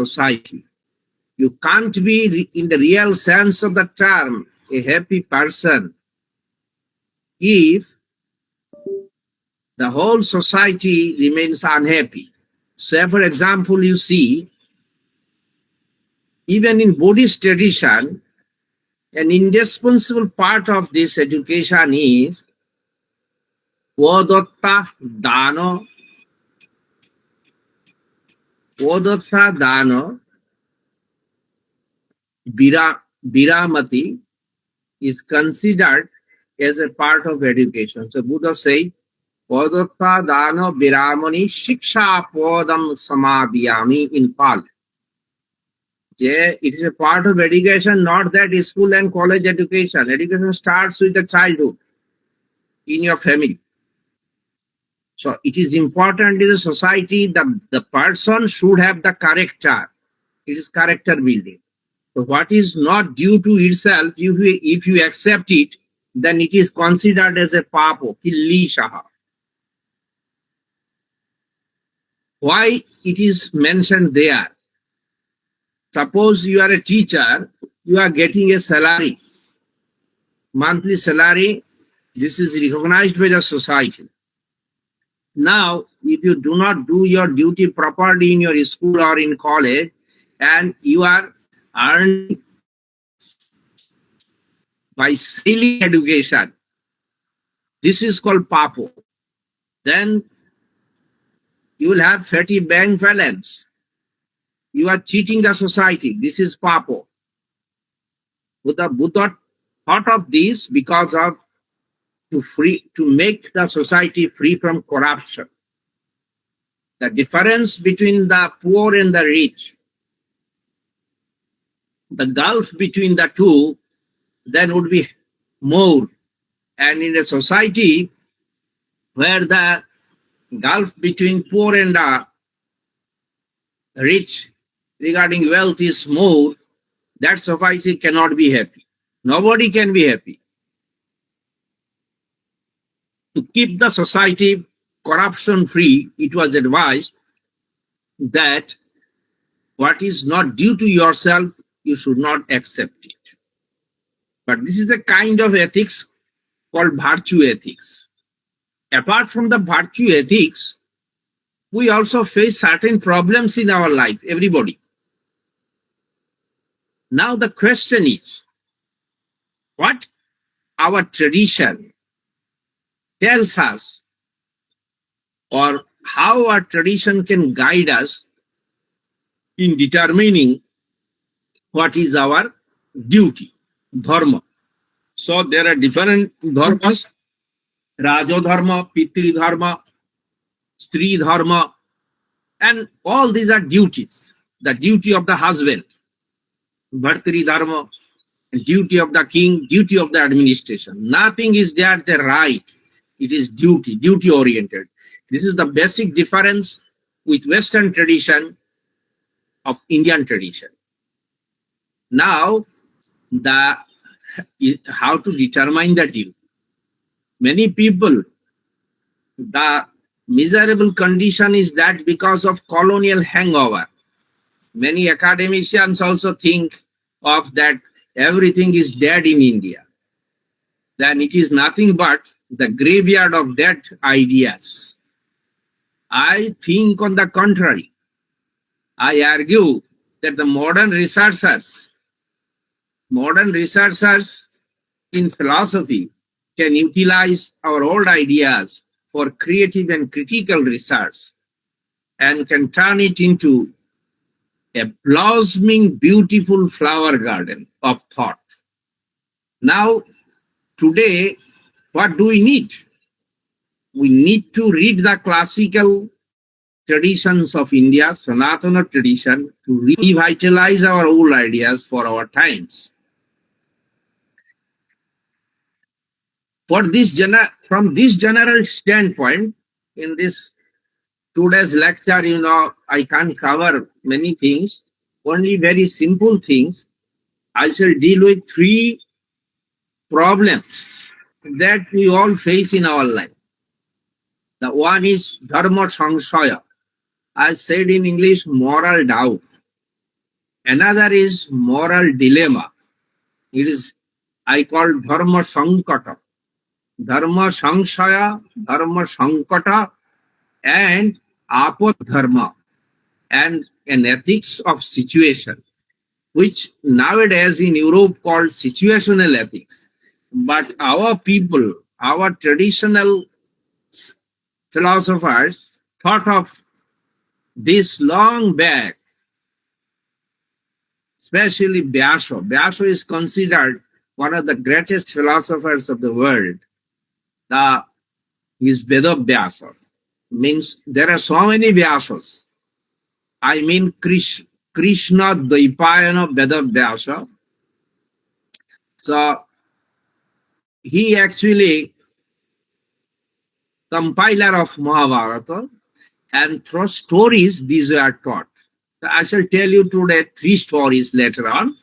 society. You can't be, in the real sense of the term, a happy person if the whole society remains unhappy. So, for example, you see, even in Buddhist tradition, an indispensable part of this education is Odatta Dano. Odatta Dano Viramati is considered as a part of education. So Buddha said, Odatta Dano Viramani Shiksha Podam Samadhyami in Pali. It is a part of education, not that school and college education. Education starts with the childhood in your family. So it is important in the society that the person should have the character. It is character building. So what is not due to itself, if you accept it, then it is considered as a papo, killi shaha. Why it is mentioned there? Suppose you are a teacher, you are getting a salary, monthly salary. This is recognized by the society. Now, if you do not do your duty properly in your school or in college, and you are earning by selling education, this is called papo. Then you will have 30 bank balance. You are cheating the society. This is papo. Buddha thought of this because of to make the society free from corruption. The difference between the poor and the rich, the gulf between the two, then would be more. And in a society where the gulf between poor and the rich regarding wealth is more, that society cannot be happy. Nobody can be happy. To keep the society corruption free, it was advised that what is not due to yourself, you should not accept it. But this is a kind of ethics called virtue ethics. Apart from the virtue ethics, we also face certain problems in our life, everybody. Now the question is, what our tradition tells us, or how our tradition can guide us in determining what is our duty, dharma. So there are different dharmas, Rajo dharma, Pitri dharma, Stri dharma, and all these are duties. The duty of the husband, Bhartri dharma, duty of the king, duty of the administration. Nothing is there the right. It is duty oriented. This is the basic difference with Western tradition of Indian tradition. Now, how to determine the duty. Many people, the miserable condition is that because of colonial hangover. Many academicians also think of that everything is dead in India. Then it is nothing but the graveyard of dead ideas. I think on the contrary. I argue that the modern researchers in philosophy can utilize our old ideas for creative and critical research and can turn it into a blossoming, beautiful flower garden of thought. Now, today, what do we need? We need to read the classical traditions of India, Sanatana tradition, to revitalize our old ideas for our times. From this general standpoint, in this today's lecture, I can't cover many things, only very simple things. I shall deal with 3 problems that we all face in our life. The one is dharma sangsaya. I said in English, moral doubt. Another is moral dilemma. It is, I call dharma sankata. Dharma samshaya, dharma sankata, and apodharma, and an ethics of situation, which nowadays in Europe called situational ethics. But our people, our traditional philosophers thought of this long back, especially Vyasa. Vyasa is considered one of the greatest philosophers of the world. His Veda Vyasa means there are so many Vyasas. I mean Krishna Dvaipayana Veda Vyasa. So he actually compiler of Mahabharata, and through stories these are taught. So I shall tell you today 3 stories later on.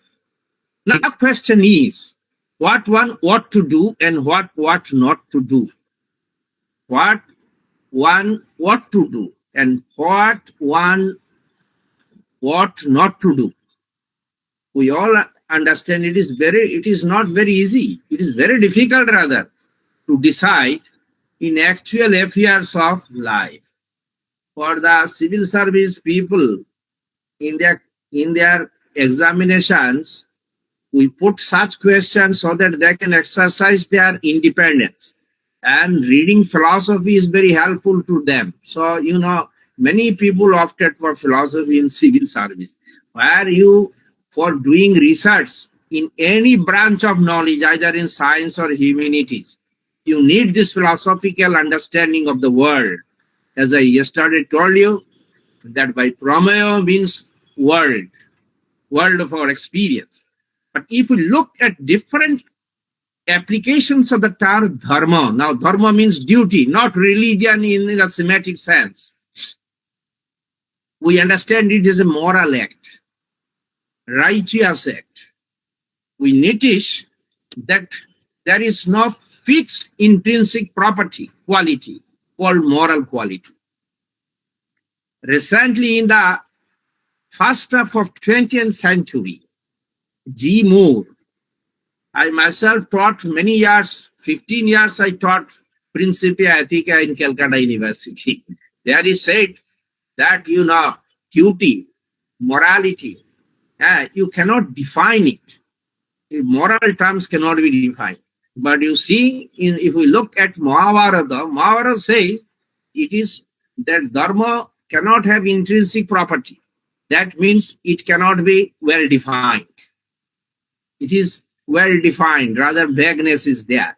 Now the question is, what to do and what not to do. What to do and what not to do. We all understand it is not very easy. It is very difficult rather to decide in actual affairs of life. For the civil service people, in their examinations, we put such questions so that they can exercise their independence. And reading philosophy is very helpful to them. So, many people opted for philosophy in civil service. Where you, for doing research in any branch of knowledge, either in science or humanities, you need this philosophical understanding of the world. As I yesterday told you, that by Pramaya means world of our experience. But if we look at different applications of the term dharma, now dharma means duty, not religion in the semantic sense. We understand it is a moral act, righteous act. We notice that there is no fixed intrinsic property, quality, called moral quality. Recently, in the first half of 20th century, G. Moore, I myself taught many years, 15 years I taught Principia Ethica in Calcutta University. There he said that, duty, morality, you cannot define it. Moral terms cannot be defined. But you see, if we look at Mahabharata says it is that dharma cannot have intrinsic property. That means it cannot be well defined. It is well defined, rather vagueness is there.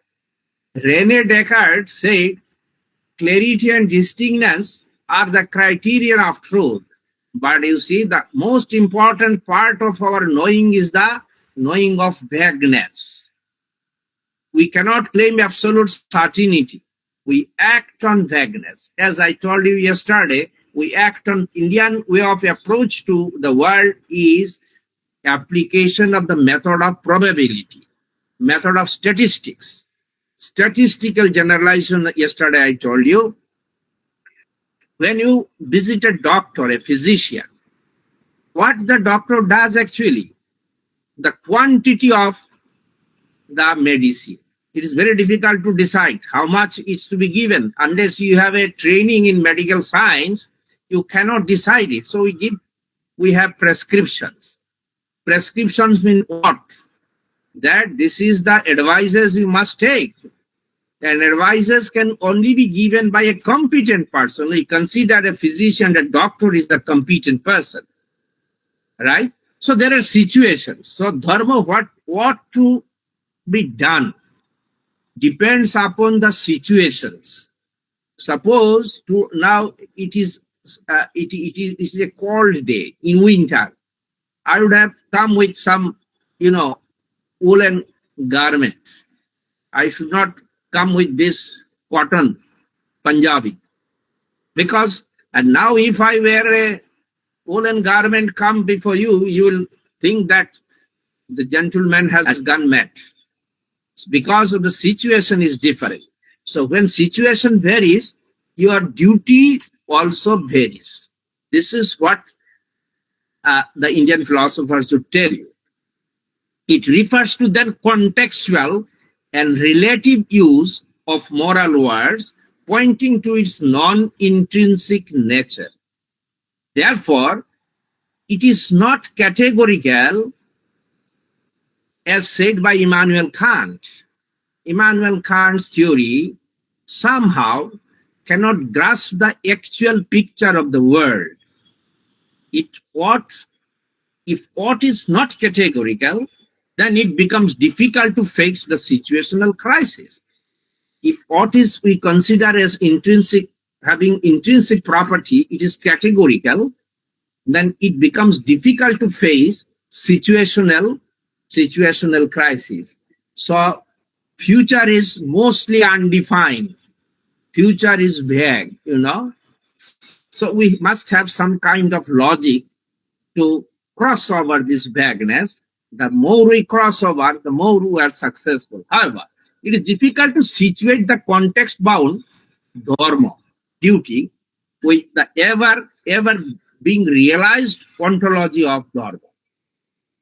Rene Descartes said clarity and distinctness are the criterion of truth. But you see, the most important part of our knowing is the knowing of vagueness. We cannot claim absolute certainty. We act on vagueness. As I told you yesterday, we act on Indian way of approach to the world is application of the method of probability, method of statistics, statistical generalization. Yesterday I told you, when you visit a doctor, a physician, what the doctor does actually, the quantity of the medicine, it is very difficult to decide how much is to be given. Unless you have a training in medical science, you cannot decide it. So we have prescriptions. Prescriptions mean what? That this is the advices you must take. And advices can only be given by a competent person. We consider a physician, a doctor is the competent person. Right? So there are situations. So dharma, what to be done depends upon the situations. Suppose now it is a cold day in winter. I would have come with some, woolen garment. I should not come with this cotton Punjabi. Because, and now if I wear a woolen garment come before you, you will think that the gentleman has gone mad. Because of the situation is different. So when situation varies, your duty also varies. This is what the Indian philosophers would tell you. It refers to the contextual and relative use of moral words, pointing to its non-intrinsic nature. Therefore, it is not categorical, as said by Immanuel Kant. Immanuel Kant's theory somehow cannot grasp the actual picture of the world. If what is not categorical, then it becomes difficult to face the situational crisis. If what is we consider as intrinsic, having intrinsic property, it is categorical, then it becomes difficult to face situational crisis. So future is mostly undefined. Future is vague, So we must have some kind of logic to cross over this vagueness. The more we cross over, the more we are successful. However, it is difficult to situate the context-bound dharma, duty, with the ever being realized ontology of dharma.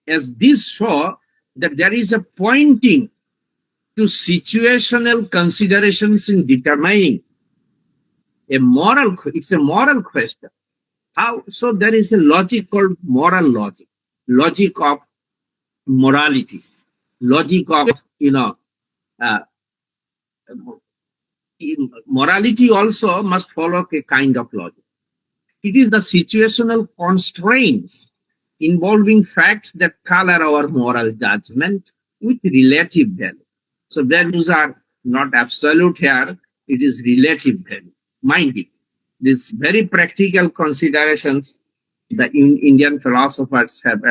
As this show that there is a pointing to situational considerations in determining it's a moral question. How? So there is a logic called moral logic, logic of morality, logic of, morality also must follow a kind of logic. It is the situational constraints involving facts that color our moral judgment with relative value. So values are not absolute here, it is relative value. Mind it, these very practical considerations the Indian philosophers have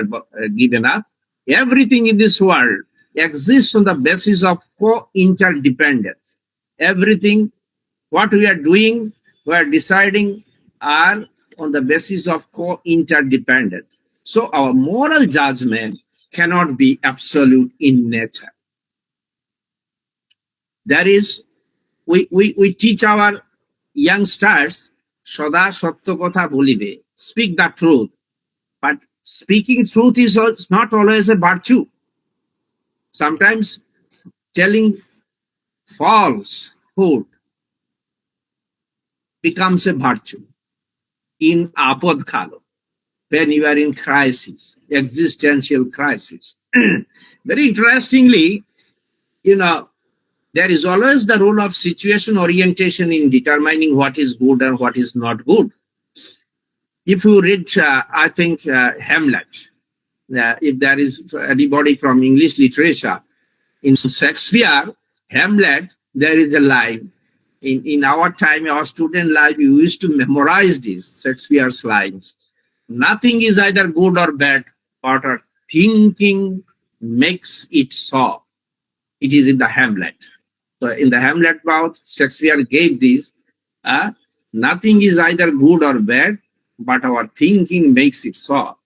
given us. Everything in this world exists on the basis of co-interdependence. Everything, what we are doing, we are deciding are on the basis of co-interdependence. So our moral judgment cannot be absolute in nature. That is, we teach our youngsters, Sada Satya Kotha Bolibe, speak the truth. But speaking truth is not always a virtue. Sometimes telling falsehood becomes a virtue in apad kalo, when you are in crisis, existential crisis. Very interestingly, there is always the role of situation orientation in determining what is good and what is not good. If you read, I think, Hamlet, if there is anybody from English literature, in Shakespeare, Hamlet, there is a line. In our time, our student life, we used to memorize these Shakespeare's lines. Nothing is either good or bad, but our thinking makes it so. It is in the Hamlet. So in the Hamlet mouth, Shakespeare gave this, nothing is either good or bad, but our thinking makes it so.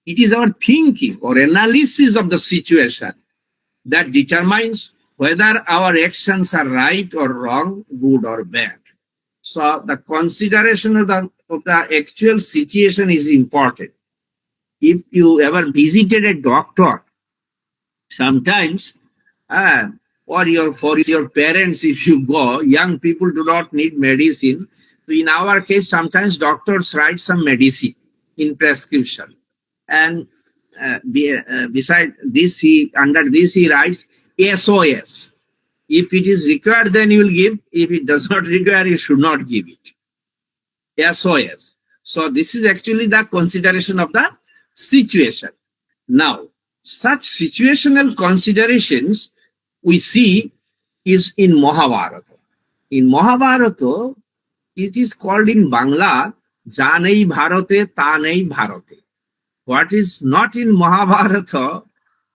It is our thinking or analysis of the situation that determines whether our actions are right or wrong, good or bad. So the consideration of the actual situation is important. If you ever visited a doctor, sometimes, for your parents, if you go, young people do not need medicine. So in our case, sometimes doctors write some medicine in prescription. And beside this, under this he writes SOS. If it is required, then you will give. If it does not require, you should not give it. SOS. So this is actually the consideration of the situation. Now, such situational considerations we see is in Mahabharata. In Mahabharata, it is called in Bangla, Ja nei Bharate, ta nei Bharate. What is not in Mahabharata,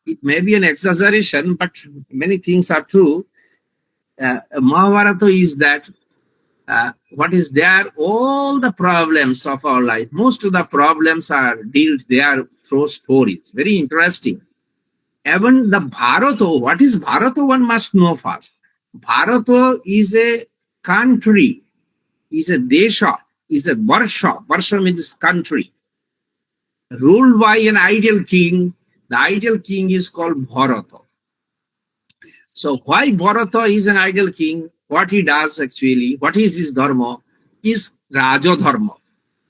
it may be an exaggeration, but many things are true. Mahabharata is that what is there, all the problems of our life, most of the problems are dealt there through stories. Very interesting. Even the Bharata, what is Bharata, one must know first. Bharata is a country, is a desha, is a varsha. Varsha means country. ruled by an ideal king. The ideal king is called Bharata. So why Bharata is an ideal king? What he does actually, what is his dharma? Is Raja Dharma.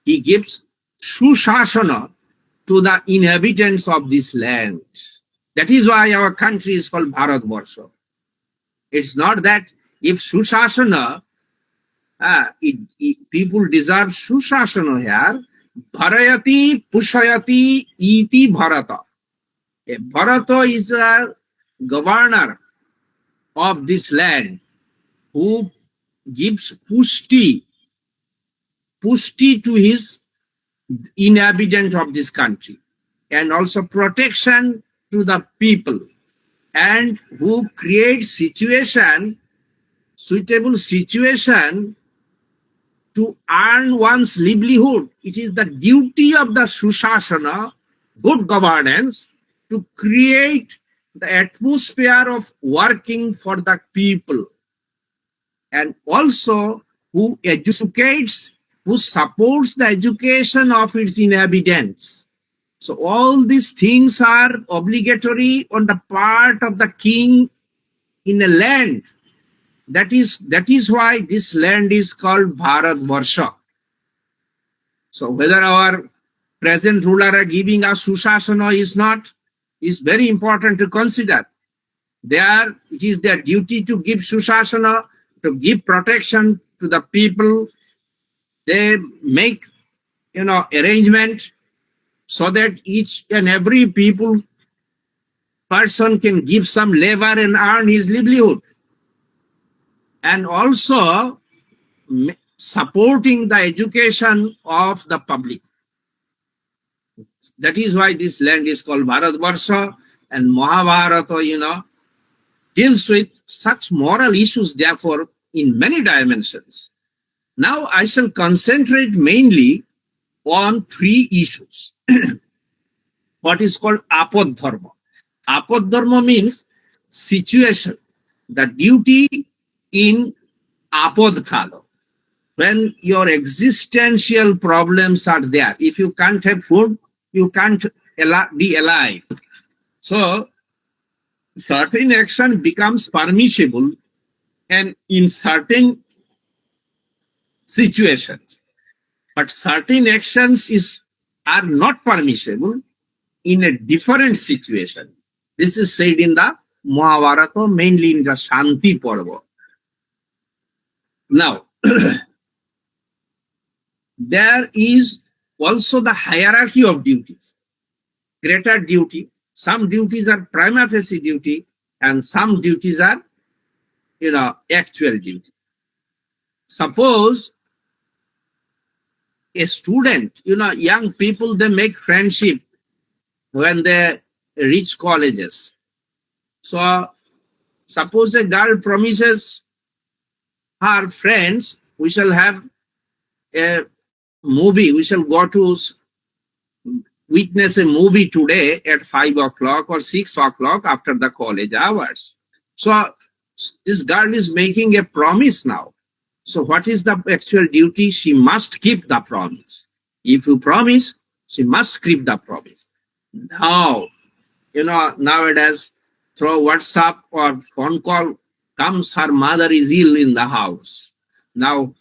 He gives Sushasana to the inhabitants of this land. That is why our country is called Bharatvarsha. It's not that if Sushasana, people deserve Sushasana here. Bharayati Pushayati iti Bharata. Bharata is a governor of this land who gives pushti to his inhabitant of this country, and also protection to the people, and who creates suitable situation to earn one's livelihood. It is the duty of the Sushasana, good governance, to create the atmosphere of working for the people, and also who educates, who supports the education of its inhabitants. So all these things are obligatory on the part of the king in a land. That is why this land is called Bharatvarsha. So whether our present ruler are giving us Sushasana is not, is very important to consider. It is their duty to give Sushasana, to give protection to the people. They make, arrangement so that each and every person can give some labor and earn his livelihood. And also supporting the education of the public. That is why this land is called Bharatvarsha, and Mahabharata, deals with such moral issues, therefore, in many dimensions. Now I shall concentrate mainly on three issues. What is called Apad Dharma. Apad Dharma means situation, the duty in Apad Kala, when your existential problems are there. If you can't have food, you can't be alive. So certain action becomes permissible and in certain situations, but certain actions are not permissible in a different situation. This is said in the Mahabharata, mainly in the Shanti Parva. Now, there is also the hierarchy of duties. Greater duty, some duties are prima facie duty, and some duties are, actual duty. Suppose a student, young people, they make friendship when they reach colleges. So suppose a girl promises her friends, we shall have a movie, we shall go to witness a movie today at 5 o'clock or 6 o'clock after the college hours. So this girl is making a promise now. So what is the actual duty? She must keep the promise. If you promise, she must keep the promise. Now, nowadays, through WhatsApp or phone call comes, her mother is ill in the house. Now,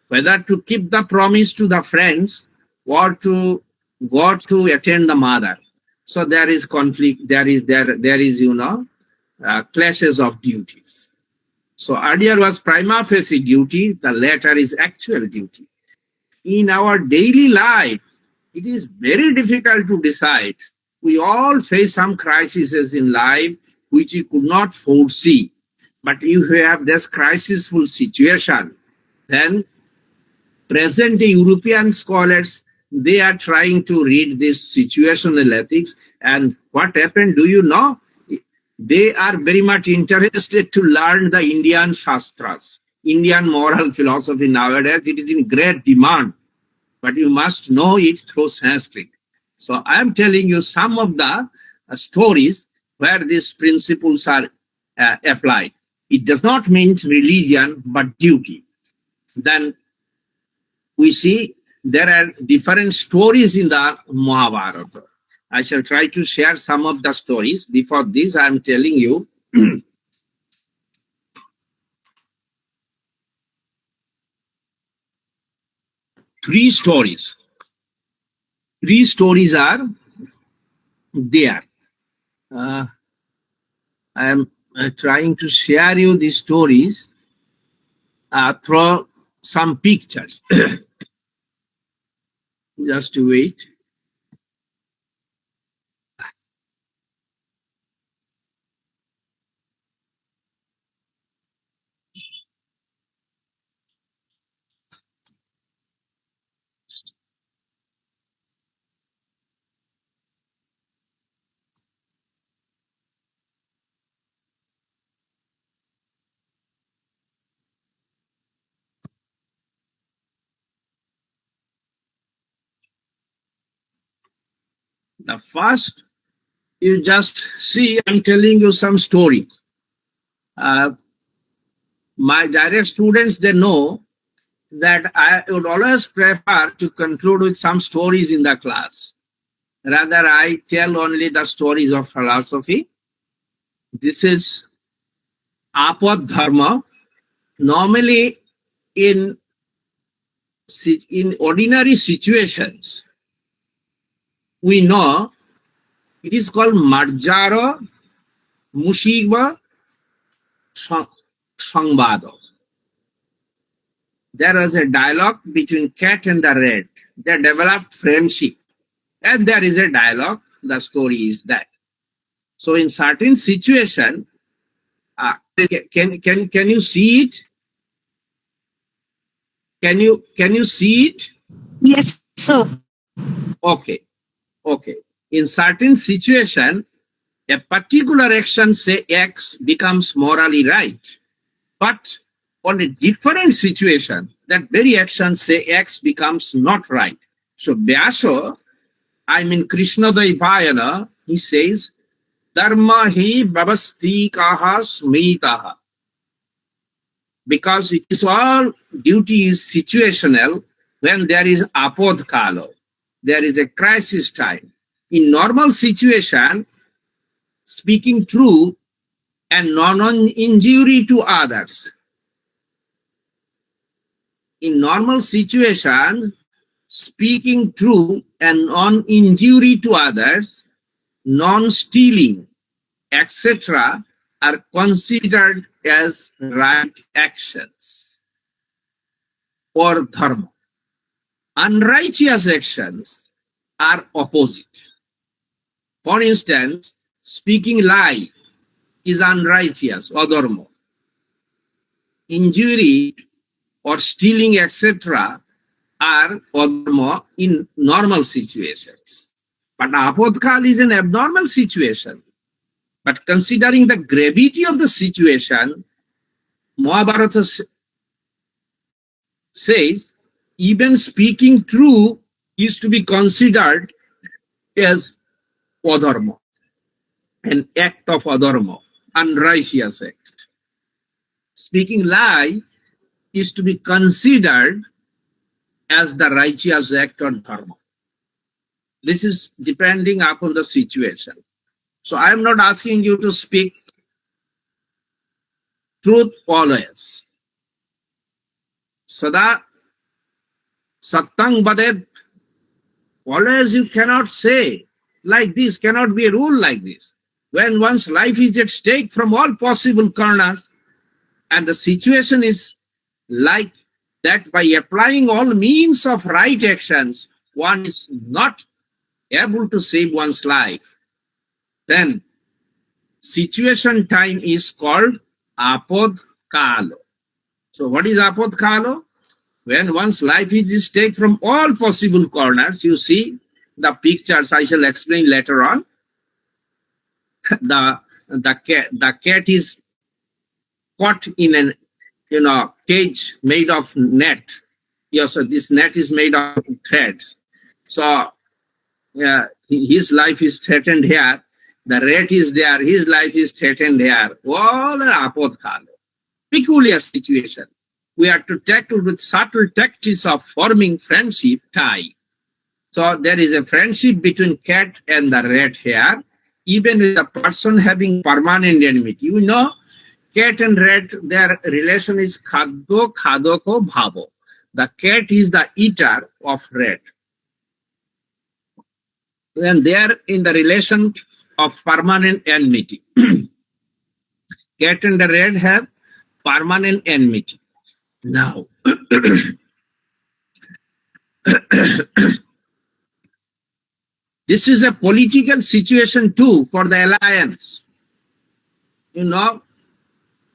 whether to keep the promise to the friends or to go to attend the mother. So there is conflict, there is clashes of duties. So earlier was prima facie duty, the latter is actual duty. In our daily life, it is very difficult to decide. We all face some crises in life which we could not foresee. But if you have this crisisful situation, then present European scholars, they are trying to read this situational ethics. And what happened, do you know? They are very much interested to learn the Indian Shastras, Indian moral philosophy nowadays. It is in great demand, but you must know it through Sanskrit. So I am telling you some of the stories where these principles are applied. It does not mean religion, but duty. Then we see there are different stories in the Mahabharata. I shall try to share some of the stories. Before this, I am telling you three stories. Three stories are there. I am trying to share you these stories through some pictures. Just wait. The first, you just see, I'm telling you some story. My direct students, they know that I would always prefer to conclude with some stories in the class. Rather, I tell only the stories of philosophy. This is Apad Dharma. Normally, in ordinary situations, we know it is called Marjara Mushiba Sangbado. There was a dialogue between cat and the rat. They developed friendship. And there is a dialogue. The story is that. So in certain situation, can you see it? Can you see it? Yes, sir. Okay. In certain situation, a particular action, say X, becomes morally right. But on a different situation, that very action, say X, becomes not right. So Vyasa, I mean Krishna Dvaipayana, he says, Dharma hi bhavastikaha smitaha. Because it is all duty is situational when there is apod kalo. There is a crisis time. In normal situation, speaking true and non-injury to others. In normal situation, speaking true and non-injury to others, non-stealing, etc., are considered as right actions or dharma. Unrighteous actions are opposite. For instance, speaking lie is unrighteous or dharma. Injury or stealing, etc., are dharma in normal situations. But apodkal is an abnormal situation. But considering the gravity of the situation, Mahabharata says even speaking true is to be considered as adharma, an act of adharma, unrighteous act. Speaking lie is to be considered as the righteous act or dharma. This is depending upon the situation. So I am not asking you to speak truth always. Sada sattang badet. Always you cannot say like this, cannot be a rule like this. When one's life is at stake from all possible corners, and the situation is like that, by applying all means of right actions, one is not able to save one's life, then situation time is called apod kalo. So what is apod kalo? When one's life is at stake from all possible corners, you see the pictures I shall explain later on. The cat is caught in an cage made of net. Yeah, so this net is made of threads. So his life is threatened here. The rat is there. His life is threatened here. All are apod kalo. Peculiar situation. we are to tackle with subtle tactics of forming friendship tie. So there is a friendship between cat and the rat here, even with a person having permanent enmity. You know, cat and rat, their relation is khaddo, khadoko, bhavo. The cat is the eater of rat. And they are in the relation of permanent enmity. Cat and the rat have permanent enmity. Now, this is a political situation too for the alliance. You know,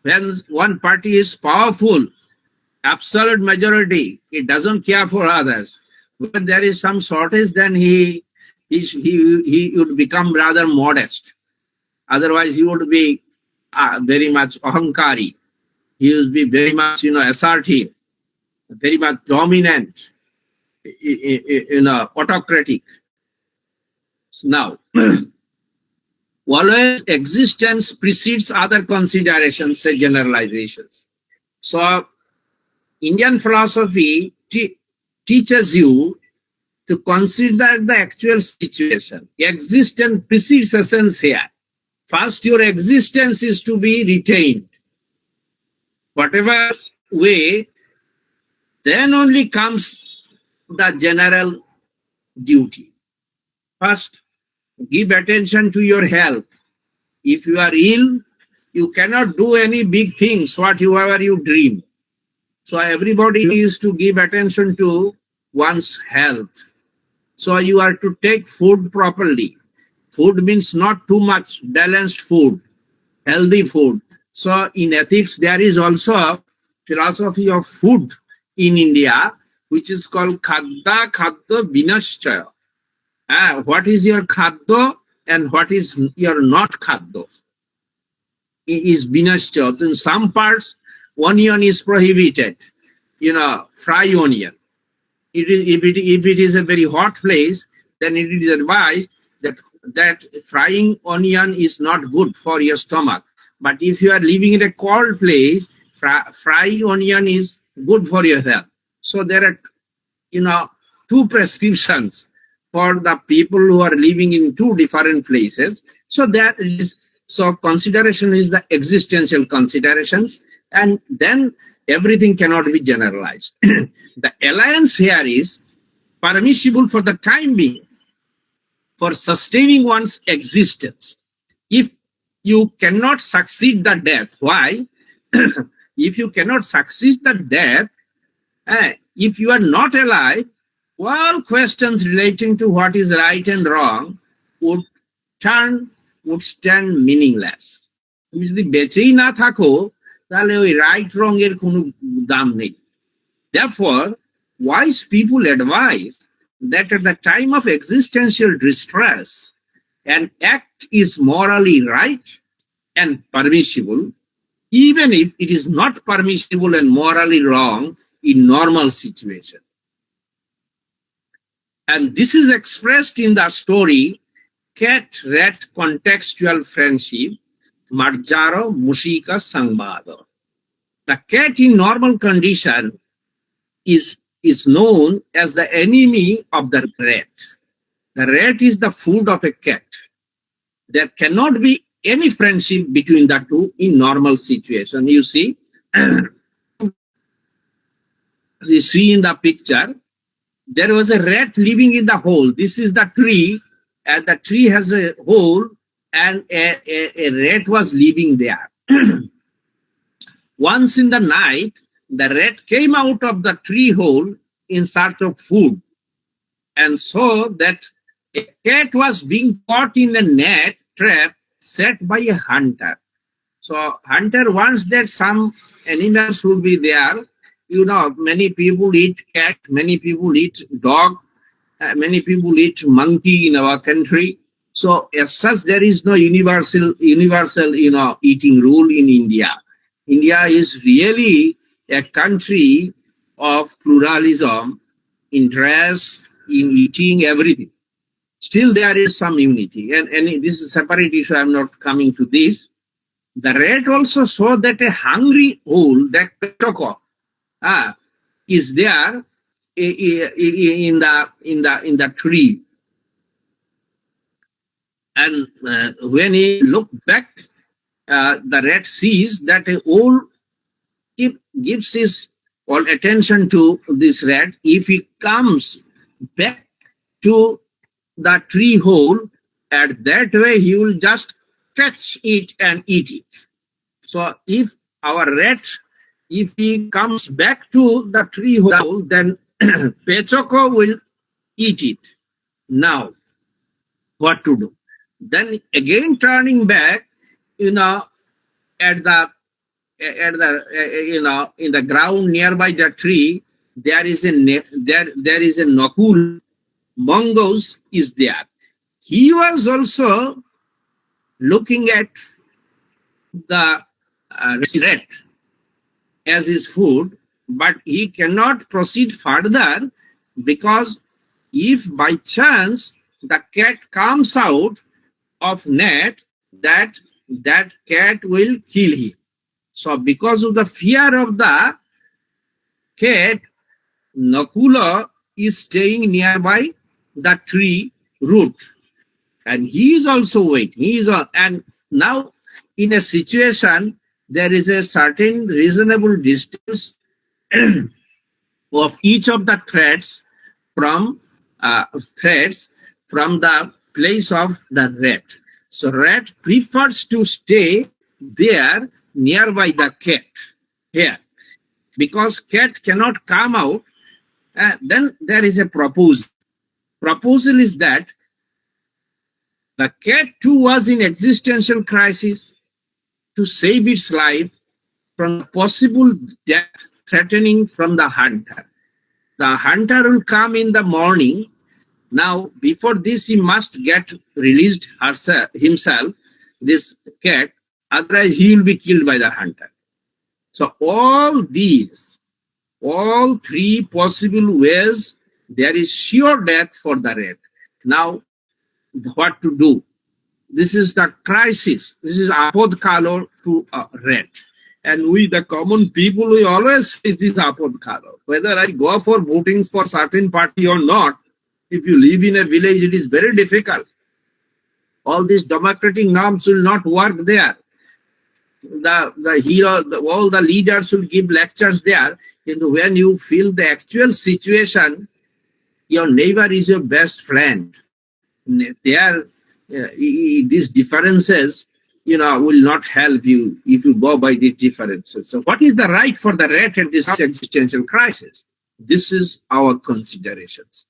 when one party is powerful, absolute majority, it doesn't care for others. When there is some shortage, then he would become rather modest. Otherwise, he would be very much ahankari. He would be very much, assertive, very much dominant, autocratic. Now, always existence precedes other considerations, say generalizations. So, Indian philosophy teaches you to consider the actual situation. Existence precedes essence here. First, your existence is to be retained. Whatever way, then only comes the general duty. First, give attention to your health. If you are ill, you cannot do any big things, whatever you dream. So everybody is to give attention to one's health. So you are to take food properly. Food means not too much, balanced food, healthy food. So in ethics, there is also a philosophy of food in India, which is called Khadda Khadda Vinashchaya. What is your khaddo and what is your not khaddo? Is vinashchaya. In some parts, onion is prohibited. Fry onion. If it is a very hot place, then it is advised that frying onion is not good for your stomach. But if you are living in a cold place, fry onion is good for your health. So there are, two prescriptions for the people who are living in two different places. So consideration is the existential considerations, and then everything cannot be generalized. The alliance here is permissible for the time being, for sustaining one's existence. If you cannot succeed the death, why? If you cannot succeed the death, if you are not alive, all questions relating to what is right and wrong would stand meaningless. তুমি যদি বেঁচেই না থাকো তাহলে ওই right রং এর কোনো দাম নেই. Therefore, wise people advise that at the time of existential distress, an act is morally right and permissible, even if it is not permissible and morally wrong in normal situation. And this is expressed in the story Cat-Rat Contextual Friendship, Marjaro Mushika Sangbado. The cat in normal condition is known as the enemy of the rat. The rat is the food of a cat. There cannot be any friendship between the two in normal situation. You see in the picture, there was a rat living in the hole. This is the tree, and the tree has a hole, and a rat was living there. Once in the night, the rat came out of the tree hole in search of food, and saw that a cat was being caught in a net trap set by a hunter. So hunter wants that some animals will be there. Many people eat cat, many people eat dog, many people eat monkey in our country. So as such, there is no universal, eating rule in India. India is really a country of pluralism in dress, in eating, everything. Still, there is some unity. And this is a separate issue. I'm not coming to this. The rat also saw that a hungry owl, that petoko, is there in the tree. And when he looked back, the rat sees that a owl gives his all attention to this rat. If he comes back to the tree hole, at that way he will just catch it and eat it. So if our rat, if he comes back to the tree hole, then Pechoko will eat it. Now, what to do? Then again turning back, at the in the ground nearby the tree, there is a Nakul mongoose is there. He was also looking at the rat as his food, but he cannot proceed further, because if by chance the cat comes out of net, that cat will kill him. So because of the fear of the cat, Nakula is staying nearby the tree root, and he is also waiting. And now in a situation, there is a certain reasonable distance of each of the threads from the place of the rat. So rat prefers to stay there nearby the cat here, because cat cannot come out. Then there is a proposal. Proposal is that the cat too was in existential crisis. To save its life from possible death threatening from the hunter. The hunter will come in the morning. Now, before this, he must get released himself, this cat, otherwise he will be killed by the hunter. So all three possible ways, there is sure death for the rat. Now, what to do? This is the crisis. This is apod kalo to a rat. And we, the common people, we always face this apod kalo. Whether I go for voting for certain party or not, if you live in a village, it is very difficult. All these democratic norms will not work there. The hero, all the leaders will give lectures there. And when you feel the actual situation, your neighbor is your best friend. These differences, will not help you if you go by these differences. So what is the right for the rat at this existential crisis? This is our considerations.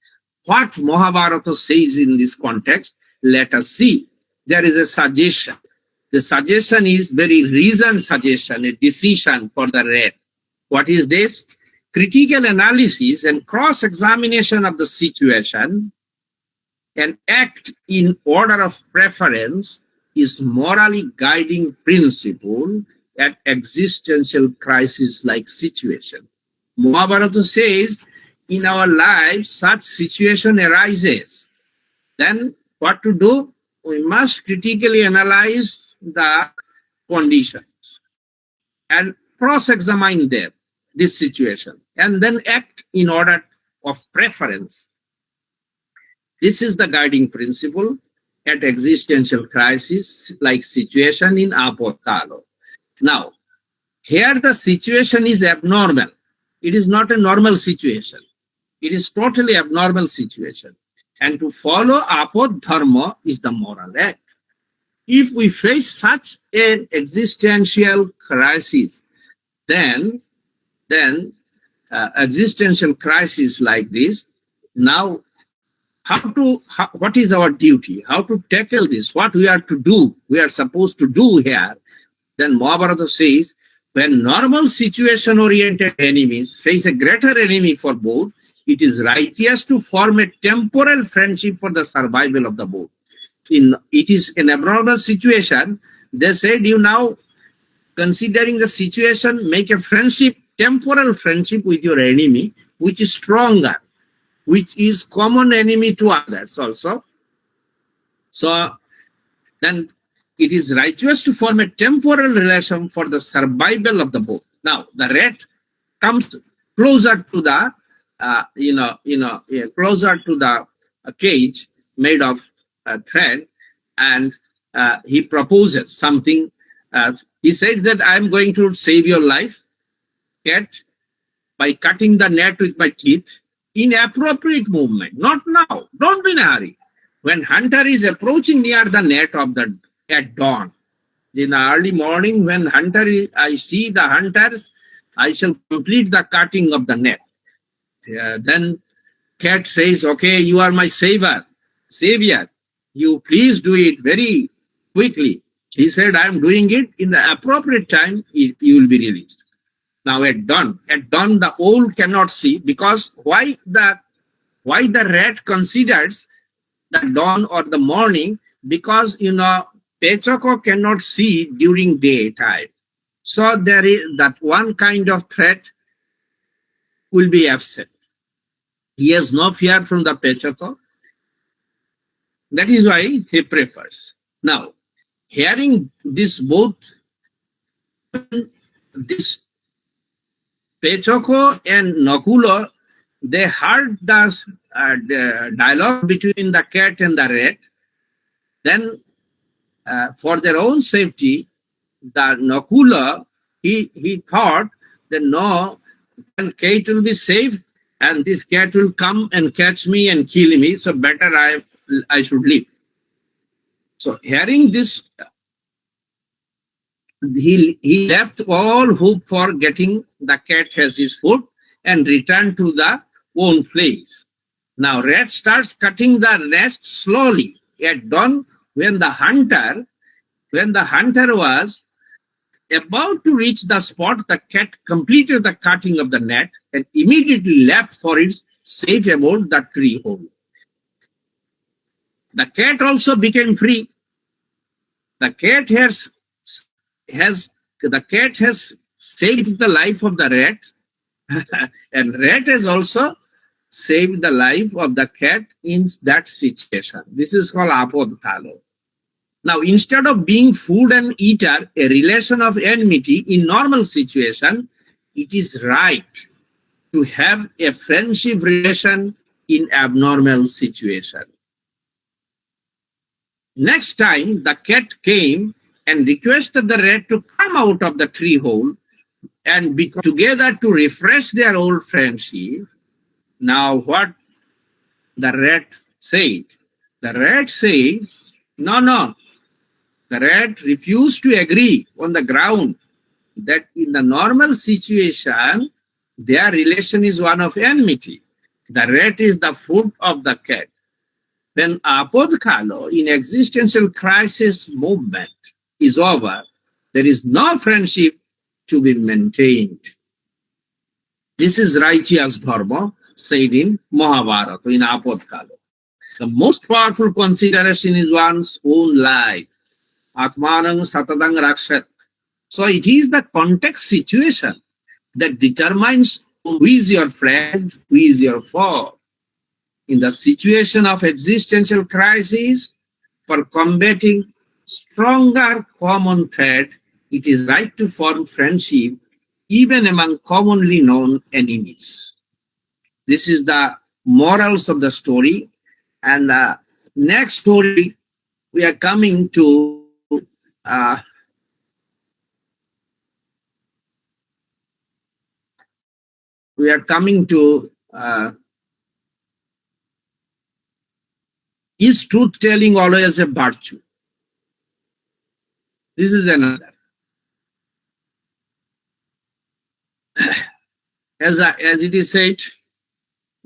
What Mahabharata says in this context, let us see. There is a suggestion. The suggestion is very reasoned suggestion, a decision for the rat. What is this? Critical analysis and cross-examination of the situation and act in order of preference is morally guiding principle at existential crisis-like situation. Mahabharata says, in our lives, such situation arises. Then what to do? We must critically analyze the conditions and cross-examine them, this situation, and then act in order of preference. This is the guiding principle at existential crisis like situation in apod kalo. Now, here the situation is abnormal. It is not a normal situation. It is totally abnormal situation. And to follow apod dharma is the moral act. If we face such an existential crisis, then existential crisis like this, now what is our duty? How to tackle this? What we are to do? We are supposed to do here. Then Mahabharata says, when normal situation-oriented enemies face a greater enemy for both, it is righteous to form a temporal friendship for the survival of the both. It is an abnormal situation. They said, you now, considering the situation, make a friendship, temporal friendship with your enemy, which is stronger, which is common enemy to others also. So then it is righteous to form a temporal relation for the survival of the both. Now the rat comes closer to the, closer to the cage made of thread, and he proposes something. He said that I'm going to save your life, cat, by cutting the net with my teeth in appropriate movement, not now. Don't be in a hurry. When hunter is approaching near the net of the at dawn, in the early morning, when I see the hunters, I shall complete the cutting of the net. Then cat says, okay, you are my savior. You please do it very quickly. He said, I am doing it in the appropriate time, you will be released. Now at dawn the owl cannot see, because why the rat considers the dawn or the morning, because Pechoko cannot see during daytime. So there is that one kind of threat will be absent. He has no fear from the Pechoko. That is why he prefers. Now, hearing this both, this Pechoko and Nakulo, they heard the dialogue between the cat and the rat. Then, for their own safety, the Nakula, he thought that no, then cat will be safe, and this cat will come and catch me and kill me. So better I should leave. So hearing this, he left all hope for getting the cat as his food and returned to the own place. Now rat starts cutting the nest slowly. At dawn, when the hunter was about to reach the spot, the cat completed the cutting of the net and immediately left for its safe abode, the tree hole. The cat also became free. The cat has saved the life of the rat, and rat has also saved the life of the cat in that situation. This is called apod kalo. Now, instead of being food and eater, a relation of enmity in normal situation, it is right to have a friendship relation in abnormal situation. Next time, the cat came and requested the rat to come out of the tree hole and be together to refresh their old friendship. Now, what the rat said? The rat said, no. The rat refused to agree on the ground that in the normal situation, their relation is one of enmity. The rat is the food of the cat. When apod kalo, in existential crisis movement, is over, there is no friendship to be maintained. This is righteous dharma said in Mahabharata, in apod kalo. The most powerful consideration is one's own life. Atmanang satadang rakshat. So it is the context situation that determines who is your friend, who is your foe. In the situation of existential crisis, for combating stronger common threat, it is right to form friendship even among commonly known enemies. This is the morals of the story. And the next story we are coming to is truth telling always a virtue? This is another. As it is said,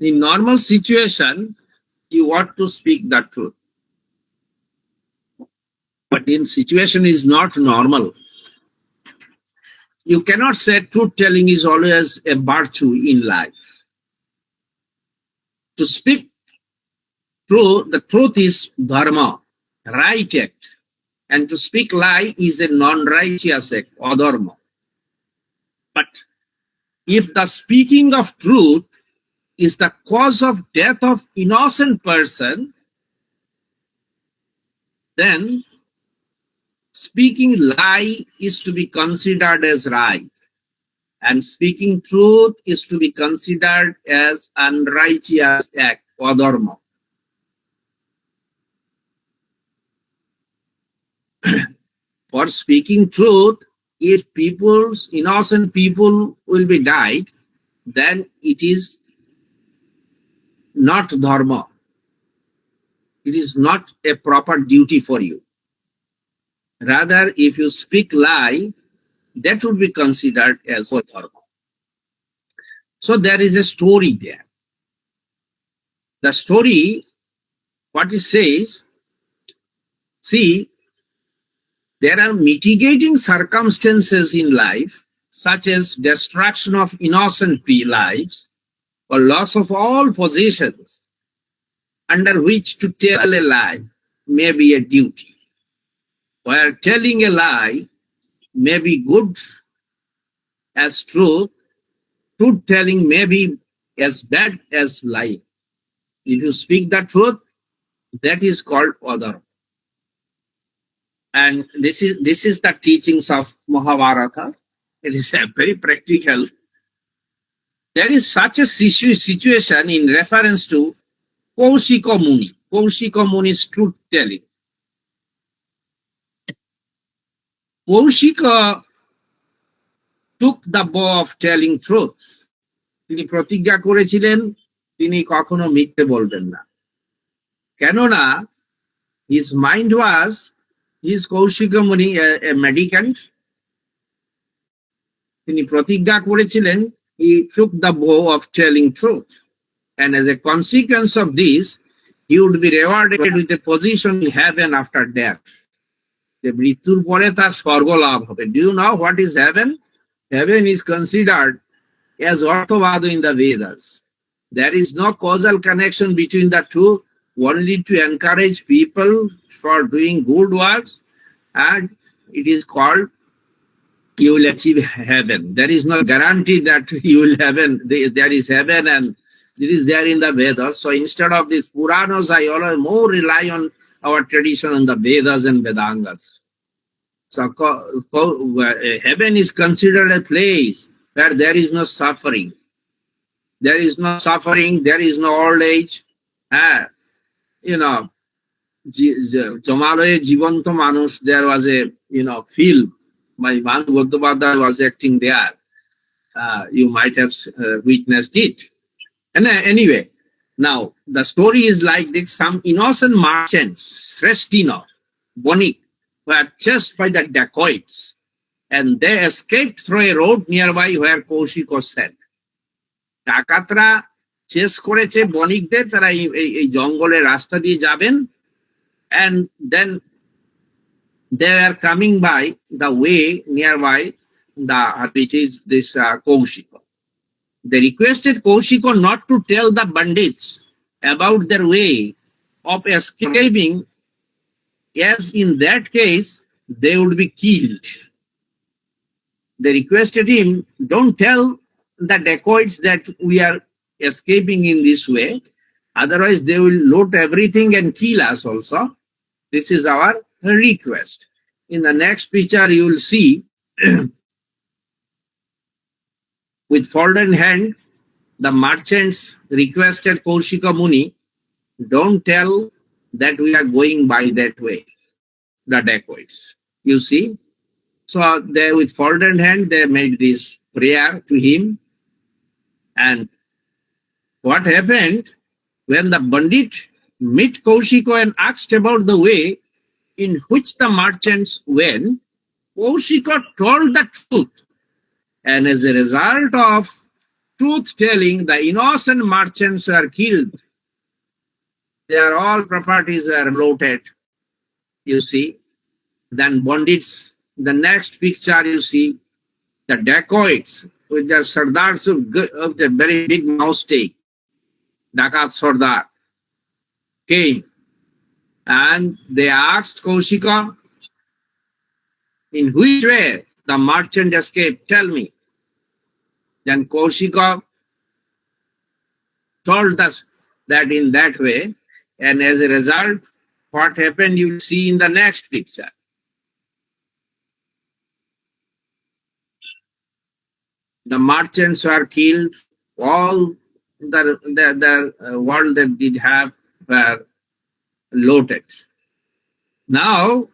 in normal situation, you ought to speak the truth. But in situation is not normal, you cannot say truth telling is always a virtue in life. To speak true, the truth is dharma, right act. And to speak lie is a non-righteous act, adharma. But if the speaking of truth is the cause of death of innocent person, then speaking lie is to be considered as right. and speaking truth is to be considered as unrighteous act, adharma. For speaking truth, if innocent people will be died, then it is not dharma. It is not a proper duty for you. Rather, if you speak lie, that would be considered as dharma. So there is a story there. The story, what it says, see, there are mitigating circumstances in life, such as destruction of innocent lives or loss of all possessions, under which to tell a lie may be a duty, where telling a lie may be good as truth, truth telling may be as bad as lying. If you speak the truth, that is called adharma. And this is the teachings of Mahabharata. It is very practical. There is such a situation in reference to Kaushika Muni. Kaushika Muni's truth telling. Kaushika took the vow of telling truth. তিনি প্রতিজ্ঞা করেছিলেন তিনি কখনো মিথ্যে বলবেন না। কেননা his mind was, is Kaushika Muni a mendicant? তিনি প্রতিজ্ঞা করেছিলেন, he took the vow of telling truth, and as a consequence of this he would be rewarded with a position in heaven after death. যে মৃত্যুর পরে তার স্বর্গ লাভ হবে. Do you know what is heaven? Heaven is considered as Orthovada in the Vedas. There is no causal connection between the two, only to encourage people for doing good works, and it is called you will achieve heaven. There is no guarantee that you will heaven. There is heaven and it is there in the Vedas. So instead of these Puranas, I always more rely on our tradition on the Vedas and Vedangas. So heaven is considered a place where there is no suffering. There is no suffering, there is no old age. You know, Jamaloye Jivanto Manush, there was a, film. My Manu Bhattacharya was acting there. You might have witnessed it. And anyway, now the story is like this. Some innocent merchants, Srestino, Bonik, were chased by the dacoits, and they escaped through a road nearby where Kaushika sat. ডাকাতরা chess করেছে বণিকদের, তারা এই জঙ্গলের রাস্তা দিয়ে যাবেন, and then they are coming by the way nearby which is this Kaushika. They requested Kaushika not to tell the bandits about their way of escaping, as in that case they would be killed. They requested him, don't tell the dacoits that we are escaping in this way, otherwise they will loot everything and kill us also. This is our request. In the next picture you will see with folded hand the merchants requested Kaushika Muni, don't tell that we are going by that way, the dacoits. You see, so they with folded hand they made this prayer to him. And what happened when the bandit met Kaushika and asked about the way in which the merchants went, Kaushika told the truth, and as a result of truth telling, the innocent merchants are killed. Their all properties are looted. You see, then bandits. The next picture you see the dacoits with their sardars of the very big mouse stake. Dakat Sardar came and they asked Kaushika, in which way the merchant escaped, tell me. Then Kaushika told us that in that way, and as a result, what happened you will see in the next picture. The merchants were killed. All the world that did have were looted. Now,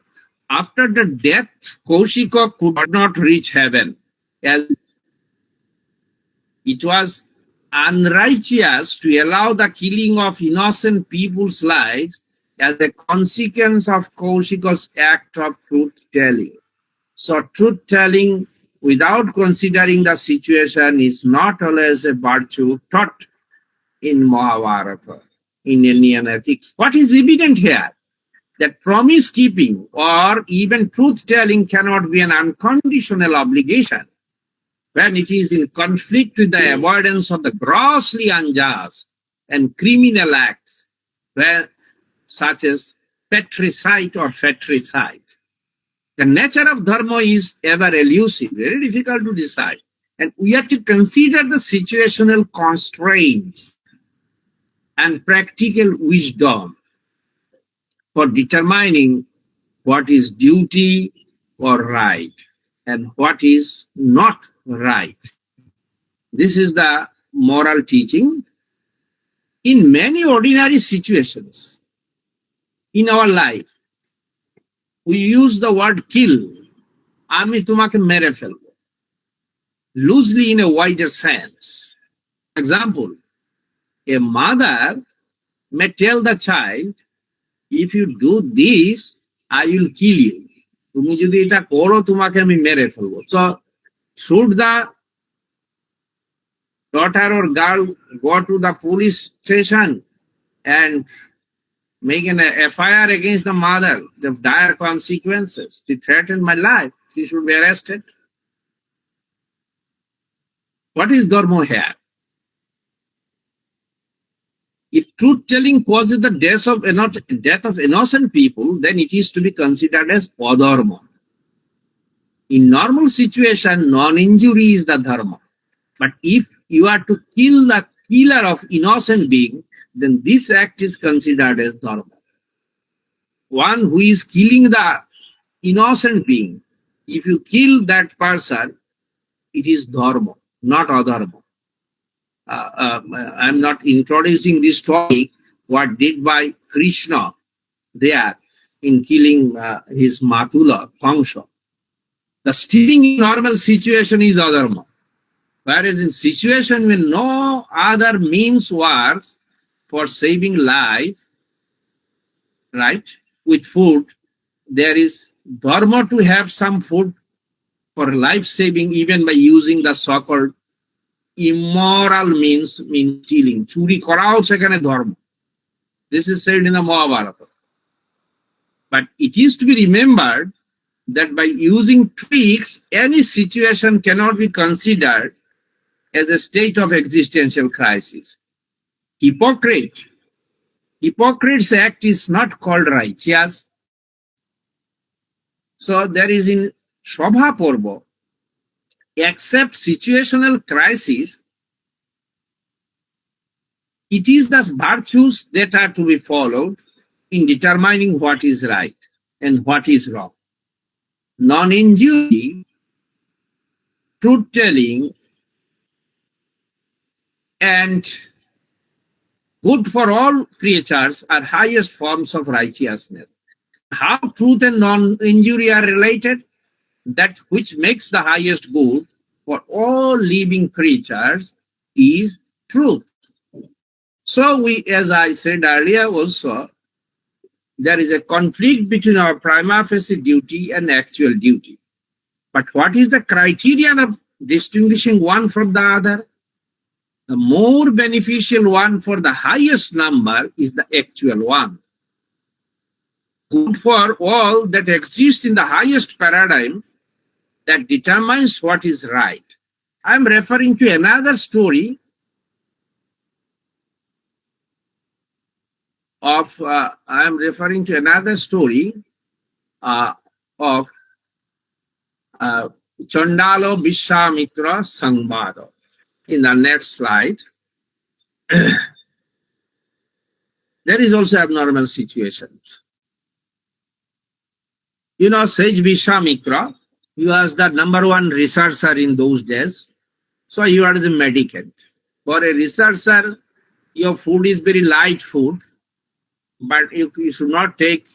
after the death, Kaushika could not reach heaven, as it was unrighteous to allow the killing of innocent people's lives as a consequence of Kaushika's act of truth-telling. So truth-telling without considering the situation is not always a virtue taught in Mahabharata, in Indian ethics. What is evident here? That promise keeping or even truth telling cannot be an unconditional obligation when it is in conflict with the avoidance of the grossly unjust and criminal acts, such as patricide or fratricide. The nature of dharma is ever elusive, very difficult to decide. And we have to consider the situational constraints and practical wisdom for determining what is duty or right and what is not right. This is the moral teaching. In many ordinary situations in our life, we use the word kill. Ami tumake mere felbo. Loosely in a wider sense. Example, a mother may tell the child, if you do this, I will kill you. তুমি যদি এটা করো তোমাকে আমি মেরে ফেলবো. So should the daughter or girl go to the police station and make an FIR against the mother? The dire consequences. She threatened my life. She should be arrested. What is dharma here? If truth-telling causes the death of innocent people, then it is to be considered as adharma. In normal situation, non-injury is the dharma. But if you are to kill the killer of innocent being, then this act is considered as dharma. One who is killing the innocent being, if you kill that person, it is dharma, not adharma. I'm not introducing this topic, what did by Krishna there in killing his Matula, Kangsha. The stealing in normal situation is adharma. Whereas in situation when no other means works for saving life, right, with food, there is dharma to have some food for life saving even by using the so-called immoral means stealing. Churi korao sekhane dharma. This is said in the Mahabharata. But it is to be remembered that by using tricks, any situation cannot be considered as a state of existential crisis. Hypocrite's act is not called righteous. So there is in Shobha Porbo, except situational crisis, it is the virtues that are to be followed in determining what is right and what is wrong. Non-injury, truth-telling, and good for all creatures are highest forms of righteousness. How truth and non-injury are related? That which makes the highest good for all living creatures is truth. So we, as I said earlier also, there is a conflict between our prima facie duty and actual duty. But what is the criterion of distinguishing one from the other? The more beneficial one for the highest number is the actual one. Good for all that exists in the highest paradigm that determines what is right. I'm referring to another story of Chandalo Vishwamitra Sangvada. In the next slide, there is also abnormal situations. You know, Sage Vishwamitra, he was the #1 researcher in those days. So you are the medicant. For a researcher, your food is very light food, but you should not take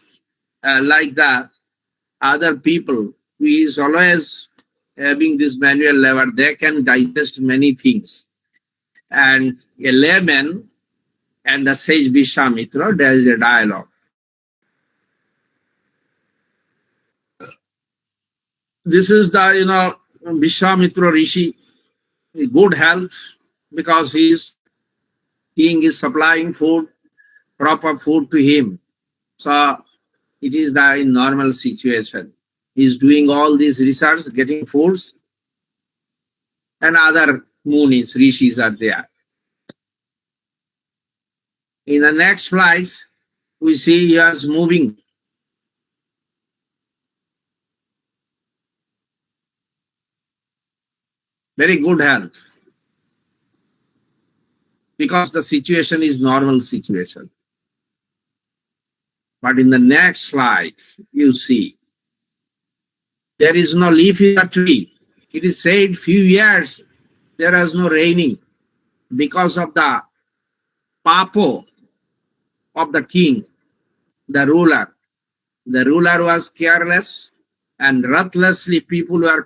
like the other people who is always having this manual labor. They can digest many things. And a layman and the sage Vishwamitra, there is a dialogue. This is the Vishwamitra Rishi, good health, because his king is supplying food, proper food to him. So it is the normal situation. He's doing all these research, getting foods, and other munis, rishis are there. In the next slides, we see he is moving. Very good health. Because the situation is normal situation. But in the next slide, you see, there is no leaf in the tree. It is said few years there is no raining because of the papo of the king, the ruler. The ruler was careless and ruthlessly people were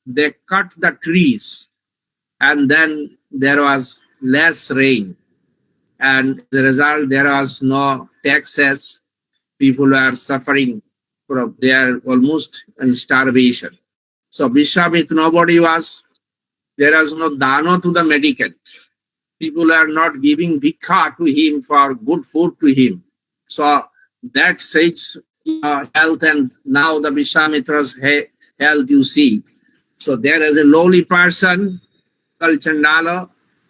they cut the trees, and then there was less rain. And as a result, there was no taxes. People were suffering from, they are almost in starvation. So Vishwamitra, nobody was, there was no dano to the mendicant. People are not giving bhikha to him for good food to him. So that says health, and now the Vishwamitra's health you see. So there is a lowly person called Chandala.